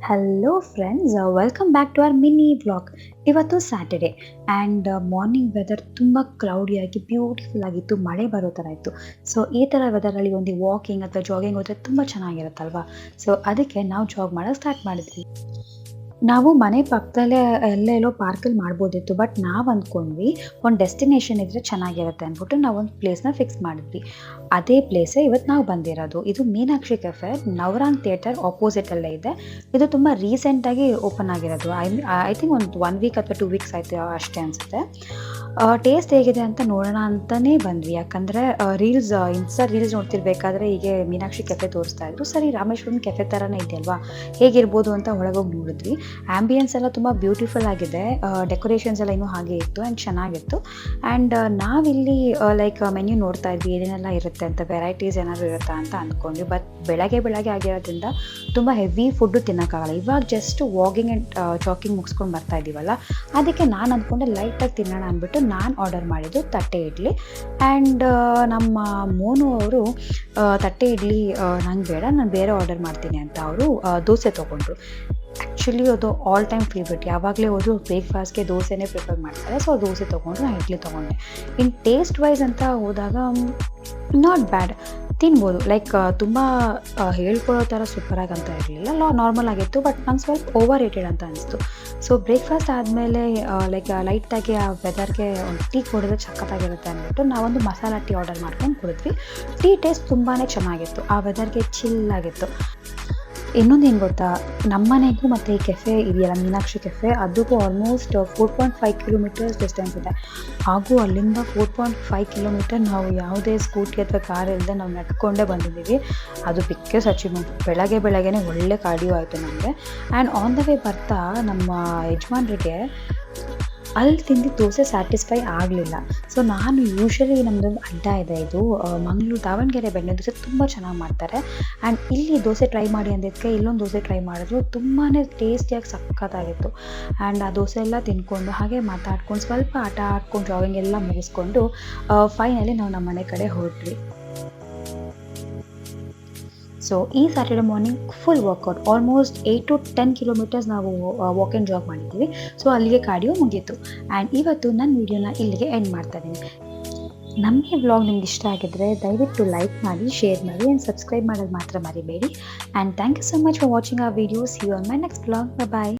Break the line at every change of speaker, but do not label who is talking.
Hello friends, welcome back to our mini vlog. ಇವತ್ತು Saturday and morning weather ತುಂಬ ಕ್ಲೌಡಿಯಾಗಿ beautiful ಆಗಿತ್ತು, ಮಳೆ ಬರೋ ಥರ ಇತ್ತು. ಸೊ ಈ ಥರ ವೆದರಲ್ಲಿ ಒಂದು ವಾಕಿಂಗ್ ಅಥವಾ ಜಾಗಿಂಗ್ ಹೋದರೆ ತುಂಬ ಚೆನ್ನಾಗಿರುತ್ತಲ್ವಾ. ಸೊ ಅದಕ್ಕೆ ನಾವು ಜಾಗ್ ಮಾಡೋಕ್ಕೆ ಸ್ಟಾರ್ಟ್ ಮಾಡಿದ್ವಿ. ನಾವು ಮನೆ ಪಕ್ಕದಲ್ಲೇ ಎಲ್ಲೆಲ್ಲೋ ಪಾರ್ಕಲ್ಲಿ ಮಾಡ್ಬೋದಿತ್ತು. ಬಟ್ ನಾವು ಅಂದ್ಕೊಂಡ್ವಿ ಒಂದು ಡೆಸ್ಟಿನೇಷನ್ ಇದ್ದರೆ ಚೆನ್ನಾಗಿರುತ್ತೆ ಅಂದ್ಬಿಟ್ಟು ನಾವೊಂದು ಪ್ಲೇಸ್ನ ಫಿಕ್ಸ್ ಮಾಡಿದ್ವಿ. ಅದೇ ಪ್ಲೇಸೇ ಇವತ್ತು ನಾವು ಬಂದಿರೋದು. ಇದು ಮೀನಾಕ್ಷಿ ಕೆಫೆ, ನವರಂಗ್ ಥಿಯೇಟರ್ ಆಪೋಸಿಟಲ್ಲೇ ಇದೆ. ಇದು ತುಂಬ ರೀಸೆಂಟಾಗಿ ಓಪನ್ ಆಗಿರೋದು. ಐ ಥಿಂಕ್ ಒಂದು 1 ವೀಕ್ ಅಥವಾ 2 ವೀಕ್ಸ್ ಆಯಿತು ಅಷ್ಟೇ ಅನಿಸುತ್ತೆ. ಟೇಸ್ಟ್ ಹೇಗಿದೆ ಅಂತ ನೋಡೋಣ ಅಂತಲೇ ಬಂದ್ವಿ. ಯಾಕಂದರೆ ಇನ್ಸ್ಟಾ ರೀಲ್ಸ್ ನೋಡ್ತಿರ್ಬೇಕಾದ್ರೆ ಹೀಗೆ ಮೀನಾಕ್ಷಿ ಕೆಫೆ ತೋರಿಸ್ತಾ ಇದ್ರು. ಸರಿ, ರಾಮೇಶ್ವರಂ ಕೆಫೆ ಥರನೇ ಇದೆಯಲ್ವಾ, ಹೇಗಿರ್ಬೋದು ಅಂತ ಒಳಗೋಗಿ ನೋಡಿದ್ವಿ. ಆ್ಯಂಬಿಯನ್ಸ್ ಎಲ್ಲ ತುಂಬ ಬ್ಯೂಟಿಫುಲ್ ಆಗಿದೆ. ಡೆಕೋರೇಷನ್ಸ್ ಎಲ್ಲ ಇನ್ನೂ ಹಾಗೆ ಇತ್ತು ಆ್ಯಂಡ್ ಚೆನ್ನಾಗಿತ್ತು. ಆ್ಯಂಡ್ ನಾವಿಲ್ಲಿ ಲೈಕ್ ಮೆನ್ಯೂ ನೋಡ್ತಾ ಇದ್ವಿ, ಏನೇನೆಲ್ಲ ಇರುತ್ತೆ ಅಂತ, ವೆರೈಟೀಸ್ ಏನಾದರೂ ಇರುತ್ತಾ ಅಂತ ಅಂದ್ಕೊಂಡ್ವಿ. ಬಟ್ ಬೆಳಗ್ಗೆ ಆಗಿರೋದ್ರಿಂದ ತುಂಬ ಹೆವಿ ಫುಡ್ಡು ತಿನ್ನೋಕ್ಕಾಗಲ್ಲ. ಇವಾಗ ಜಸ್ಟ್ ವಾಕಿಂಗ್ ಆ್ಯಂಡ್ ಜಾಕಿಂಗ್ ಮುಗಿಸ್ಕೊಂಡು ಬರ್ತಾ ಇದ್ದೀವಲ್ಲ, ಅದಕ್ಕೆ ನಾನು ಅಂದ್ಕೊಂಡೆ ಲೈಟಾಗಿ ತಿನ್ನೋಣ ಅಂದ್ಬಿಟ್ಟು ನಾನು ಆರ್ಡರ್ ಮಾಡಿದ್ದು ತಟ್ಟೆ ಇಡ್ಲಿ. ಆ್ಯಂಡ್ ನಮ್ಮ ಮೋನು ಅವರು ತಟ್ಟೆ ಇಡ್ಲಿ ನಂಗೆ ಬೇಡ, ನಾನು ಬೇರೆ ಆರ್ಡರ್ ಮಾಡ್ತೀನಿ ಅಂತ ಅವರು ದೋಸೆ ತೊಗೊಂಡ್ರು. ಆ್ಯಕ್ಚುಲಿ ಅದು ಆಲ್ ಟೈಮ್ ಫೇವ್ರೆಟ್. ಯಾವಾಗಲೇ ಹೋದ್ರು ಬ್ರೇಕ್ಫಾಸ್ಟ್ಗೆ ದೋಸೆನೇ ಪ್ರಿಫರ್ ಮಾಡ್ತಾರೆ. ಸೊ ದೋಸೆ ತೊಗೊಂಡ್ರು, ನಾನು ಇಡ್ಲಿ ತೊಗೊಂಡೆ. ಇನ್ನು ಟೇಸ್ಟ್ ವೈಸ್ ಅಂತ ಹೋದಾಗ ನಾಟ್ ಬ್ಯಾಡ್, ತಿನ್ಬೋದು. ಲೈಕ್ ತುಂಬ ಹೇಳ್ಕೊಳ್ಳೋ ಥರ ಸೂಪರಾಗಿ ಅಂತ ಇರಲಿಲ್ಲ, ನಾರ್ಮಲ್ ಆಗಿತ್ತು. ಬಟ್ ನಂಗೆ ಸ್ವಲ್ಪ ಓವರ್ ರೇಟೆಡ್ ಅಂತ ಅನಿಸ್ತು. ಸೊ ಬ್ರೇಕ್ಫಾಸ್ಟ್ ಆದಮೇಲೆ ಲೈಕ್ ಲೈಟಾಗಿ ಆ ವೆದರ್ಗೆ ಒಂದು ಟೀ ಕುಡಿದ್ರೆ ಸಖತ್ತಾಗಿರುತ್ತೆ ಅಂದ್ಬಿಟ್ಟು ನಾವೊಂದು ಮಸಾಲ ಟೀ ಆರ್ಡರ್ ಮಾಡ್ಕೊಂಡು ಕುಡಿದ್ವಿ. ಟೀ ಟೇಸ್ಟ್ ತುಂಬಾ ಚೆನ್ನಾಗಿತ್ತು, ಆ ವೆದರ್ಗೆ ಚಿಲ್ಲಾಗಿತ್ತು. ಇನ್ನೊಂದೇನು ಗೊತ್ತಾ, ನಮ್ಮನೆಗೂ ಮತ್ತು ಈ ಕೆಫೆ ಇದೆಯಲ್ಲ ಮೀನಾಕ್ಷಿ ಕೆಫೆ, ಅದಕ್ಕೂ ಆಲ್ಮೋಸ್ಟ್ 4.5 ಕಿಲೋಮೀಟರ್ಸ್ ಡಿಸ್ಟೆನ್ಸ್ ಇದೆ. ಹಾಗೂ ಅಲ್ಲಿಂದ 4.5 ಕಿಲೋಮೀಟರ್ ನಾವು ಯಾವುದೇ ಸ್ಕೂಟಿ ಅಥವಾ ಕಾರ್ ಇಲ್ಲದೆ ನಾವು ನಡ್ಕೊಂಡೇ ಬಂದಿದ್ದೀವಿ. ಅದು ಬಿಗ್ಗೆಸ್ಟ್ ಅಚೀವ್ಮೆಂಟ್. ಬೆಳಗ್ಗೆನೇ ಒಳ್ಳೆ ಕಾರ್ಡಿಯೋ ಆಯಿತು ನಮಗೆ. ಆ್ಯಂಡ್ ಆನ್ ದ ವೇ ಬರ್ತಾ ನಮ್ಮ ಯಜಮಾನ್ರಿಗೆ ಅಲ್ಲಿ ತಿಂದಿದ್ದ ದೋಸೆ ಸ್ಯಾಟಿಸ್ಫೈ ಆಗಲಿಲ್ಲ. ಸೊ ನಾನು ಯೂಶ್ವಲಿ ನಮ್ಮದೊಂದು ಅಡ್ಡ ಇದೆ, ಇದು ಮಂಗಳೂರು ದಾವಣಗೆರೆ ಬೆಣ್ಣೆ ದೋಸೆ ತುಂಬ ಚೆನ್ನಾಗಿ ಮಾಡ್ತಾರೆ. ಆ್ಯಂಡ್ ಇಲ್ಲಿ ದೋಸೆ ಟ್ರೈ ಮಾಡಿ ಅಂದಿದ್ದಕ್ಕೆ ಇಲ್ಲೊಂದು ದೋಸೆ ಟ್ರೈ ಮಾಡಿದ್ರು, ತುಂಬಾ ಟೇಸ್ಟಿಯಾಗಿ ಸಖತ್ತಾಗಿತ್ತು. ಆ್ಯಂಡ್ ಆ ದೋಸೆ ಎಲ್ಲ ತಿಂದ್ಕೊಂಡು ಹಾಗೆ ಮಾತಾಡ್ಕೊಂಡು ಸ್ವಲ್ಪ ಆಟ ಆಡ್ಕೊಂಡು ಜಾಗಿಂಗ್ ಎಲ್ಲ ಮುಗಿಸ್ಕೊಂಡು ಫೈನಲಿ ನಾವು ನಮ್ಮ ಮನೆ ಕಡೆ ಹೊರಟ್ವಿ. ಸೊ ಈ Saturday morning full workout, almost 8 to 10 kilometres ನಾವು ವಾಕ್ ಆ್ಯಂಡ್ ಜಾಗ್ ಮಾಡಿದ್ದೀವಿ. ಸೊ ಅಲ್ಲಿಗೆ ಕಾರ್ಡಿಯೋ ಮುಗೀತು. ಆ್ಯಂಡ್ ಇವತ್ತು ನನ್ನ ವೀಡಿಯೋನ ಇಲ್ಲಿಗೆ ಎಂಡ್ ಮಾಡ್ತಾ ಇದ್ದೀನಿ. ನಮ್ಮ ಈ ವ್ಲಾಗ್ ನಿಮ್ಗೆ ಇಷ್ಟ ಆಗಿದ್ದರೆ ದಯವಿಟ್ಟು ಲೈಕ್ ಮಾಡಿ, ಶೇರ್ ಮಾಡಿ ಆ್ಯಂಡ್ ಸಬ್ಸ್ಕ್ರೈಬ್ ಮಾಡೋದು ಮಾತ್ರ ಮರಿಬೇಡಿ. And thank you so much for watching our videos. See you on my next vlog. Bye.